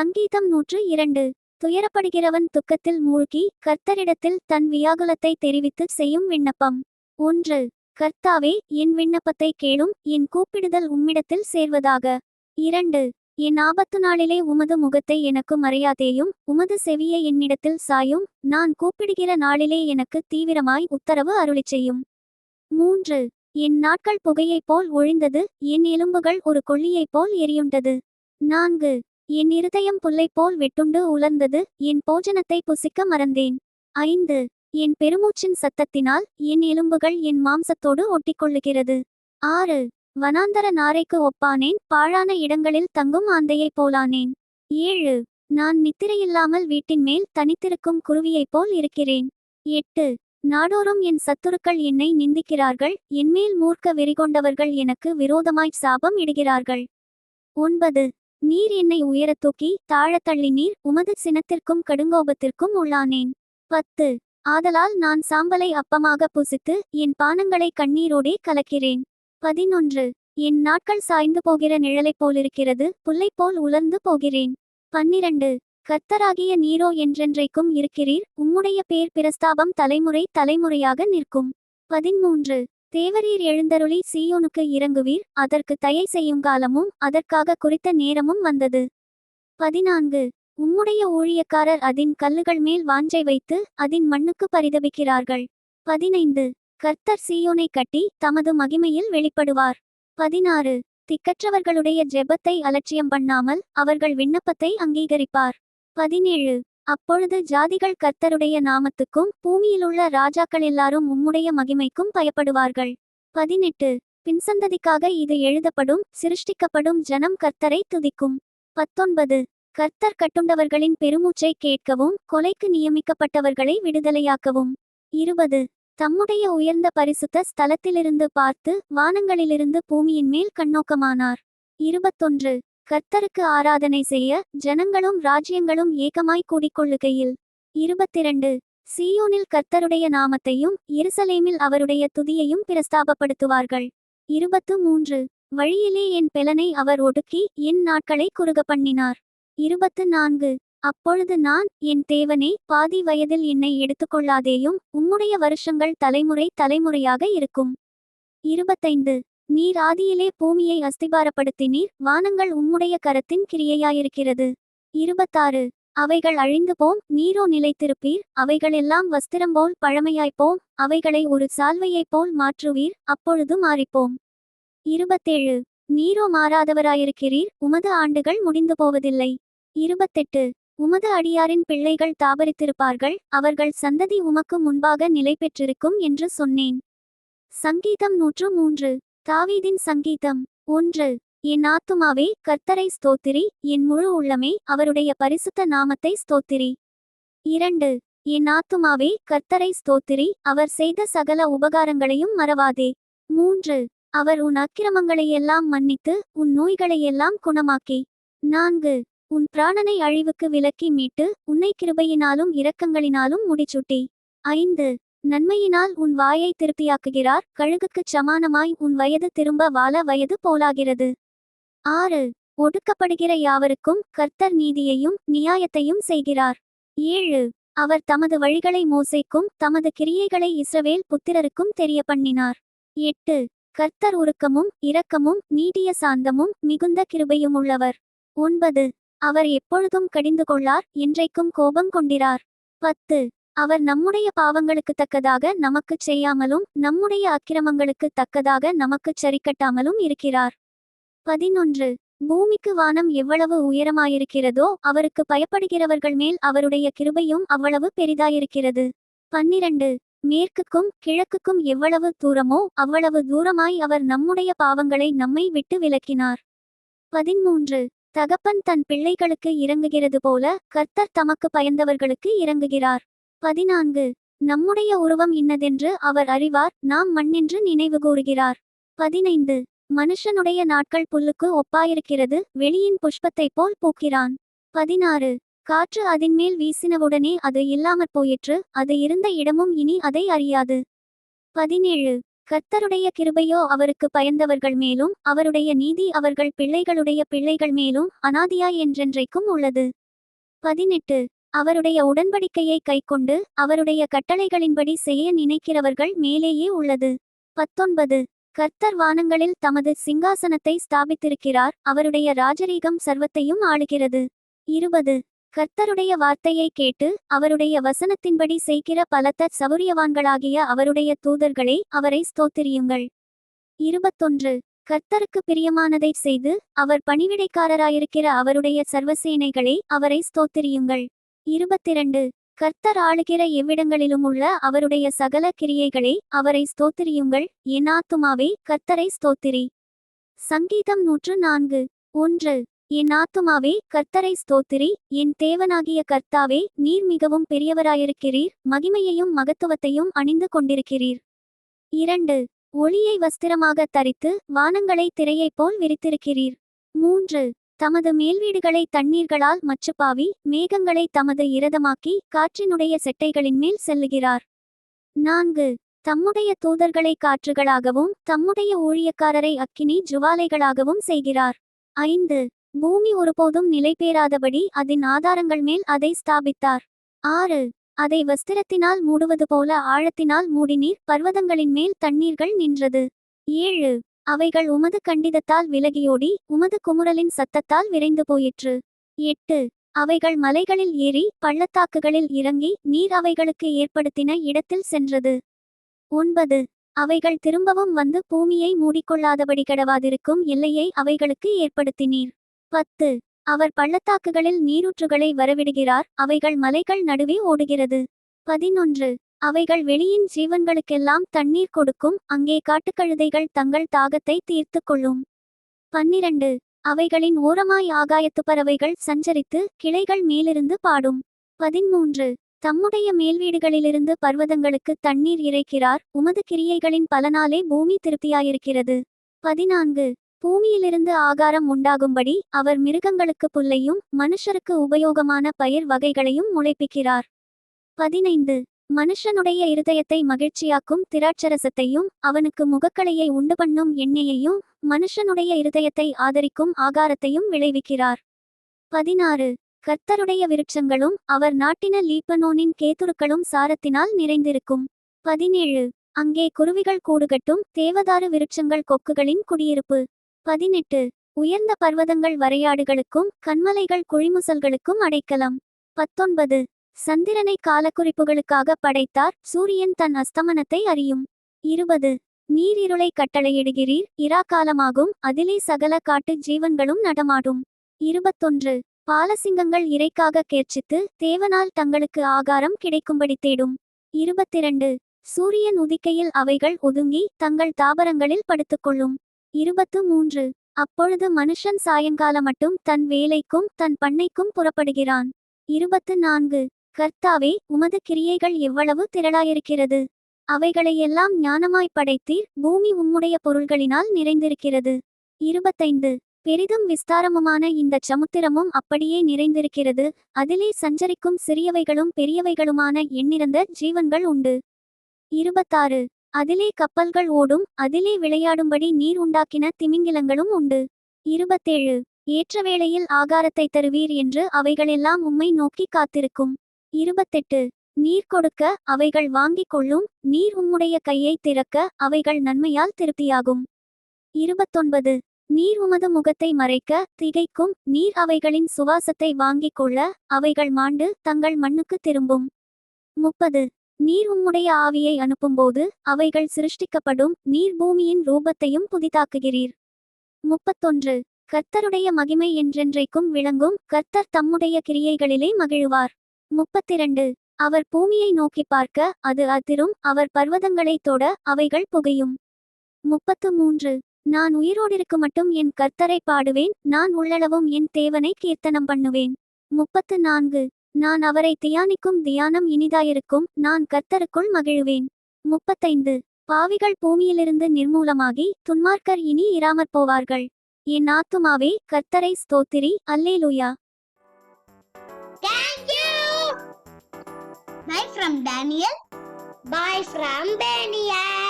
சங்கீதம் 102. துயரப்படுகிறவன் துக்கத்தில் மூழ்கி கர்த்தரிடத்தில் தன் வியாகுலத்தை தெரிவித்து செய்யும் விண்ணப்பம். 1. கர்த்தாவே, என் விண்ணப்பத்தை கேளும், என் கூப்பிடுதல் உம்மிடத்தில் சேர்வதாக. 2. என் ஆபத்து நாளிலே உமது முகத்தை எனக்கு மறையாதேயும், உமது செவியை என்னிடத்தில் சாயும், நான் கூப்பிடுகிற நாளிலே எனக்கு தீவிரமாய் உத்தரவு அருளிச் செய்யும். 3. என் நாட்கள் புகையைப் போல் ஒழிந்தது, என் எலும்புகள் ஒரு கொள்ளியைப் போல் எரியுண்டது. 4. என் இருதயம் புல்லைப் போல் வெட்டுண்டு உலர்ந்தது, என் போஜனத்தை புசிக்க மறந்தேன். 5. என் பெருமூச்சின் சத்தத்தினால் என் எலும்புகள் என் மாம்சத்தோடு ஒட்டிக்கொள்ளுகிறது. 6. வனாந்தர நாரைக்கு ஒப்பானேன், பாழான இடங்களில் தங்கும் ஆந்தையைப் போலானேன். 7. நான் நித்திரையில்லாமல் வீட்டின் மேல் தனித்திருக்கும் குருவியைப் போல் இருக்கிறேன். 8. நாடோறும் என் சத்துருக்கள் என்னை நிந்திக்கிறார்கள், என்மேல் மூர்க்க வெறிகொண்டவர்கள் எனக்கு விரோதமாய் சாபம் இடுகிறார்கள். 9. நீர் என்னை உயரத் தூக்கி தாழத் தள்ளினீர், உமது சினத்திற்கும் கடுங்கோபத்திற்கும் உள்ளானேன். 10. ஆதலால் நான் சாம்பலை அப்பமாக புசித்து என் பானங்களை கண்ணீரோடே கலக்கிறேன். 11. என் நாட்கள் சாய்ந்து போகிற நிழலைப் போலிருக்கிறது, புல்லைப் போல் உலர்ந்து போகிறேன். 12. கர்த்தராகிய நீரோ என்றென்றைக்கும் இருக்கிறீர், உம்முடைய பேர் பிரஸ்தாபம் தலைமுறை தலைமுறையாக நிற்கும். 13. தேவரீர் எழுந்தருளி சீயோனுக்கு இறங்குவீர், அதற்கு தயை செய்யும் காலமும் அதற்காக குறித்த நேரமும் வந்தது. 14. உம்முடைய ஊழியக்காரர் அதின் கல்லுகள் மேல் வாஞ்சை வைத்து அதின் மண்ணுக்கு பரிதபிக்கிறார்கள். 15. கர்த்தர் சீயோனை கட்டி தமது மகிமையில் வெளிப்படுவார். 16. திக்கற்றவர்களுடைய ஜெபத்தை அலட்சியம் பண்ணாமல் அவர்கள் விண்ணப்பத்தை அங்கீகரிப்பார். 17. அப்பொழுது ஜாதிகள் கர்த்தருடைய நாமத்துக்கும் பூமியிலுள்ள ராஜாக்கள் எல்லாரும் உம்முடைய மகிமைக்கும் பயப்படுவார்கள். 18. பின்சந்ததிக்காக இது எழுதப்படும், சிருஷ்டிக்கப்படும் ஜனம் கர்த்தரை துதிக்கும். 19. கர்த்தர் கட்டுண்டவர்களின் பெருமூச்சை கேட்கவும் கொலைக்கு நியமிக்கப்பட்டவர்களை விடுதலையாக்கவும். 20. தம்முடைய உயர்ந்த பரிசுத்த ஸ்தலத்திலிருந்து பார்த்து வானங்களிலிருந்து பூமியின் மேல் கண்ணோக்கமானார். 21. கர்த்தருக்கு ஆராதனை செய்ய ஜனங்களும் ராஜ்யங்களும் ஏகமாய் கூடிக்கொள்ளுகையில். 22. சீயோனில் கர்த்தருடைய நாமத்தையும் எருசலேமில் அவருடைய துதியையும் பிரஸ்தாபப்படுத்துவார்கள். 23. வழியிலே என் பெலனை அவர் ஒடுக்கி என் நாட்களை குறுக பண்ணினார். 24. அப்பொழுது நான், என் தேவனே, பாதி வயதில் என்னை எடுத்துக்கொள்ளாதேயும், உம்முடைய வருஷங்கள் தலைமுறை தலைமுறையாக இருக்கும். 25. நீர் ஆதியிலே பூமியை அஸ்திபாரப்படுத்தினீர், வானங்கள் உம்முடைய கரத்தின் கிரியையாயிருக்கிறது. 26. அவைகள் அழிந்து போம், நீரோ நிலைத்திருப்பீர், அவைகளெல்லாம் வஸ்திரம்போல் பழமையாய்ப்போம், அவைகளை ஒரு சால்வையைப் போல் மாற்றுவீர், அப்பொழுது மாறிப்போம். 27. நீரோ மாறாதவராயிருக்கிறீர், உமது ஆண்டுகள் முடிந்து போவதில்லை. 28. உமது அடியாரின் பிள்ளைகள் தாபரித்திருப்பார்கள், அவர்கள் சந்ததி உமக்கு முன்பாக நிலை பெற்றிருக்கும் என்று சொன்னேன். சங்கீதம் 103. தாவீதின் சங்கீதம். 1. என் ஆத்துமாவே கர்த்தரை ஸ்தோத்திரி, என் முழு உள்ளமே அவருடைய பரிசுத்த நாமத்தை ஸ்தோத்திரி. 2. என் ஆத்துமாவே கர்த்தரை ஸ்தோத்திரி, அவர் செய்த சகல உபகாரங்களையும் மறவாதே. 3. அவர் உன் அக்கிரமங்களையெல்லாம் மன்னித்து உன் நோய்களையெல்லாம் குணமாக்கி. 4. உன் பிராணனை அழிவுக்கு விலக்கி மீட்டு உன்னை கிருபையினாலும் இரக்கங்களினாலும் முடிசூட்டி. 5. நன்மையினால் உன் வாயை திருப்தியாக்குகிறார், கழுகுக்குச் சமானமாய் உன் வயது திரும்ப வால வயது போலாகிறது. 6. ஒடுக்கப்படுகிற யாவருக்கும் கர்த்தர் நீதியையும் நியாயத்தையும் செய்கிறார். 7. அவர் தமது வழிகளை மோசேக்கும் தமது கிரியைகளை இஸ்ரவேல் புத்திரருக்கும் தெரிய பண்ணினார். 8. கர்த்தர் உருக்கமும் இரக்கமும் நீடிய சாந்தமும் மிகுந்த கிருபையும் உள்ளவர். 9. அவர் எப்பொழுதும் கடிந்து கொள்ளார், என்றைக்கும் கோபம் கொண்டிரார். 10. அவர் நம்முடைய பாவங்களுக்கு தக்கதாக நமக்குச் செய்யாமலும் நம்முடைய அக்கிரமங்களுக்கு தக்கதாக நமக்குச் சரிக்கட்டாமலும் இருக்கிறார். 11. பூமிக்கு வானம் எவ்வளவு உயரமாயிருக்கிறதோ அவருக்கு பயப்படுகிறவர்கள் மேல் அவருடைய கிருபையும் அவ்வளவு பெரிதாயிருக்கிறது. 12. மேற்குக்கும் கிழக்குக்கும் எவ்வளவு தூரமோ அவ்வளவு தூரமாய் அவர் நம்முடைய பாவங்களை நம்மை விட்டு விலக்கினார். 13. தகப்பன் தன் பிள்ளைகளுக்கு இறங்குகிறது போல கர்த்தர் தமக்கு பயந்தவர்களுக்கு இறங்குகிறார். 14. நம்முடைய உருவம் இன்னதென்று அவர் அறிவார், நாம் மண்ணென்று நினைவு கூறுகிறார். 15. மனுஷனுடைய நாட்கள் புல்லுக்கு ஒப்பாயிருக்கிறது, வெளியின் புஷ்பத்தைப் போல் பூக்கிறான். 16. காற்று அதின்மேல் வீசினவுடனே அது இல்லாமற் போயிற்று, அது இருந்த இடமும் இனி அதை அறியாது. 17. கர்த்தருடைய கிருபையோ அவருக்கு பயந்தவர்கள் மேலும் அவருடைய நீதி அவர்கள் பிள்ளைகளுடைய பிள்ளைகள் மேலும் அனாதியாய் என்றென்றைக்கும் உள்ளது. 18 அவருடைய உடன்படிக்கையை கைக்கொண்டு அவருடைய கட்டளைகளின்படி செய்ய நினைக்கிறவர்கள் மேலேயே உள்ளது. 19 கர்த்தர் வானங்களில் தமது சிங்காசனத்தை ஸ்தாபித்திருக்கிறார், அவருடைய ராஜரீகம் சர்வத்தையும் ஆளுகிறது. 20 கர்த்தருடைய வார்த்தையை கேட்டு அவருடைய வசனத்தின்படி செய்கிற பலத்த சௌரியவான்களாகிய அவருடைய தூதர்களே, அவரை ஸ்தோத்திரியுங்கள். 21 கர்த்தருக்கு பிரியமானதை செய்து அவர் பணிவிடைக்காரராயிருக்கிற அவருடைய சர்வசேனைகளே, அவரை ஸ்தோத்திரியுங்கள். 22 கர்த்தர் ஆளுகிற எவ்விடங்களிலும் உள்ள அவருடைய சகல கிரியைகளே, அவரை ஸ்தோத்திரியுங்கள். என் ஆத்துமாவே கர்த்தரை ஸ்தோத்திரி. சங்கீதம் 104 1 என் ஆத்துமாவே கர்த்தரை ஸ்தோத்திரி. என் தேவனாகிய கர்த்தாவே, நீர் மிகவும் பெரியவராயிருக்கிறீர், மகிமையையும் மகத்துவத்தையும் அணிந்து கொண்டிருக்கிறீர். 2 ஒளியை வஸ்திரமாக தரித்து வானங்களை திரையைப் போல் விரித்திருக்கிறீர். 3 தமது மேல்வீடுகளை தண்ணீர்களால் மச்சுப்பாவி மேகங்களை தமது இரதமாக்கி காற்றினுடைய செட்டைகளின் மேல் செல்லுகிறார். 4 தம்முடைய தூதர்களை காற்றுகளாகவும் தம்முடைய ஊழியக்காரரை அக்கினி ஜுவாலைகளாகவும் செய்கிறார். 5 பூமி ஒருபோதும் நிலைபேறாதபடி அதன் ஆதாரங்கள் மேல் அதை ஸ்தாபித்தார். 6 அதை வஸ்திரத்தினால் மூடுவது போல ஆழத்தினால் மூடினீர், பர்வதங்களின் மேல் தண்ணீர்கள் நின்றது. 7 அவைகள் உமது கண்டிதத்தால் விலகியோடி உமது குமுறலின் சத்தத்தால் விரைந்து போயிற்று. 8 அவைகள் மலைகளில் ஏறி பள்ளத்தாக்குகளில் இறங்கி நீர் அவைகளுக்கு ஏற்படுத்தின இடத்தில் சென்றது. 9 அவைகள் திரும்பவும் வந்து பூமியை மூடிக்கொள்ளாதபடி கடவாதிருக்கும் எல்லையை அவைகளுக்கு ஏற்படுத்தினீர். 10 அவர் பள்ளத்தாக்குகளில் நீரூற்றுகளை வரவிடுகிறார், அவைகள் மலைகள் நடுவே ஓடுகிறது. 11 அவைகள் வெளியின் ஜீவன்களுக்கெல்லாம் தண்ணீர் கொடுக்கும், அங்கே காட்டுக்கழுதைகள் தங்கள் தாகத்தை தீர்த்து கொள்ளும். 12 அவைகளின் ஓரமாய் ஆகாயத்து பறவைகள் சஞ்சரித்து கிளைகள் மேலிருந்து பாடும். 13 தம்முடைய மேல்வீடுகளிலிருந்து பர்வதங்களுக்கு தண்ணீர் இறைக்கிறார், உமது கிரியைகளின் பலனாலே பூமி திருப்தியாயிருக்கிறது. 14 பூமியிலிருந்து ஆகாரம் உண்டாகும்படி அவர் மிருகங்களுக்கு புல்லையும் மனுஷருக்கு உபயோகமான பயிர் வகைகளையும் முளைப்பிக்கிறார். 15 மனுஷனுடைய இருதயத்தை மகிழ்ச்சியாக்கும் திராட்சரசத்தையும் அவனுக்கு முகக்களையை உண்டுபண்ணும் எண்ணெயையும் மனுஷனுடைய இருதயத்தை ஆதரிக்கும் ஆகாரத்தையும் விளைவிக்கிறார். 16 கர்த்தருடைய விருட்சங்களும் அவர் நாட்டின லீபனோனின் கேதுருக்களும் சாரத்தினால் நிறைந்திருக்கும். 17 அங்கே குருவிகள் கூடுகட்டும், தேவதாரு விருட்சங்கள் கொக்குகளின் குடியிருப்பு. 18 உயர்ந்த பர்வதங்கள் வரையாடுகளுக்கும் கண்மலைகள் குழிமுசல்களுக்கும் அடைக்கலம். 19 சந்திரனை காலக்குறிப்புகளுக்காக படைத்தார், சூரியன் தன் அஸ்தமனத்தை அறியும். 20 நீர் இருளை கட்டளையிடுகிறீர், இராக்காலமாகும், அதிலே சகல காட்டு ஜீவன்களும் நடமாடும். 21 பாலசிங்கங்கள் இறைக்காக கேர்ச்சித்து தேவனால் தங்களுக்கு ஆகாரம் கிடைக்கும்படி தேடும். 22 சூரியன் உதிக்கையில் அவைகள் ஒதுங்கி தங்கள் தாபரங்களில் படுத்துக்கொள்ளும். 23 அப்பொழுது மனுஷன் சாயங்கால மட்டும் தன் வேலைக்கும் தன் பண்ணைக்கும் புறப்படுகிறான். 24 கர்த்தாவே, உமது கிரியைகள் எவ்வளவு திரளாயிருக்கிறது, அவைகளையெல்லாம் ஞானமாய் படைத்தீர், பூமி உம்முடைய பொருள்களினால் நிறைந்திருக்கிறது. 25 பெரிதும் விஸ்தாரமுமான இந்த சமுத்திரமும் அப்படியே நிறைந்திருக்கிறது, அதிலே சஞ்சரிக்கும் சிறியவைகளும் பெரியவைகளுமான எண்ணிறந்த ஜீவன்கள் உண்டு. 26 அதிலே கப்பல்கள் ஓடும், அதிலே விளையாடும்படி நீர் உண்டாக்கின திமிங்கிலங்களும் உண்டு. 27 ஏற்ற வேளையில் ஆகாரத்தை தருவீர் என்று அவைகளெல்லாம் உம்மை நோக்கி காத்திருக்கும். 28 நீர் கொடுக்க அவைகள் வாங்கிக் கொள்ளும், நீர் உம்முடைய கையை திறக்க அவைகள் நன்மையால் திருப்தியாகும். 29 நீர் உமது முகத்தை மறைக்க திகைக்கும், நீர் அவைகளின் சுவாசத்தை வாங்கிக் கொள்ள அவைகள் மாண்டு தங்கள் மண்ணுக்கு திரும்பும். 30 நீர் உம்முடைய ஆவியை அனுப்பும்போது அவைகள் சிருஷ்டிக்கப்படும், நீர் பூமியின் ரூபத்தையும் புதிதாக்குகிறீர். 31 கர்த்தருடைய மகிமை என்றென்றைக்கும் விளங்கும், கர்த்தர் தம்முடைய கிரியைகளிலே மகிழுவார். 32 அவர் பூமியை நோக்கி பார்க்க அது அதிரும், அவர் பர்வதங்களை தொட அவைகள் புகையும். 33 நான் உயிரோடிருக்கு மட்டும் என் கர்த்தரை பாடுவேன், நான் உள்ளளவும் என் தேவனை கீர்த்தனம் பண்ணுவேன். 34 நான் அவரை தியானிக்கும் தியானம் இனிதாயிருக்கும், நான் கர்த்தருக்குள் மகிழுவேன். 35 பாவிகள் பூமியிலிருந்து நிர்மூலமாகி துன்மார்க்கர் இனி இராமற் போவார்கள். என் ஆத்துமாவே கர்த்தரை ஸ்தோத்திரி. அல்லேலூயா. Thank you. Bye from Daniel. Bye from Daniel.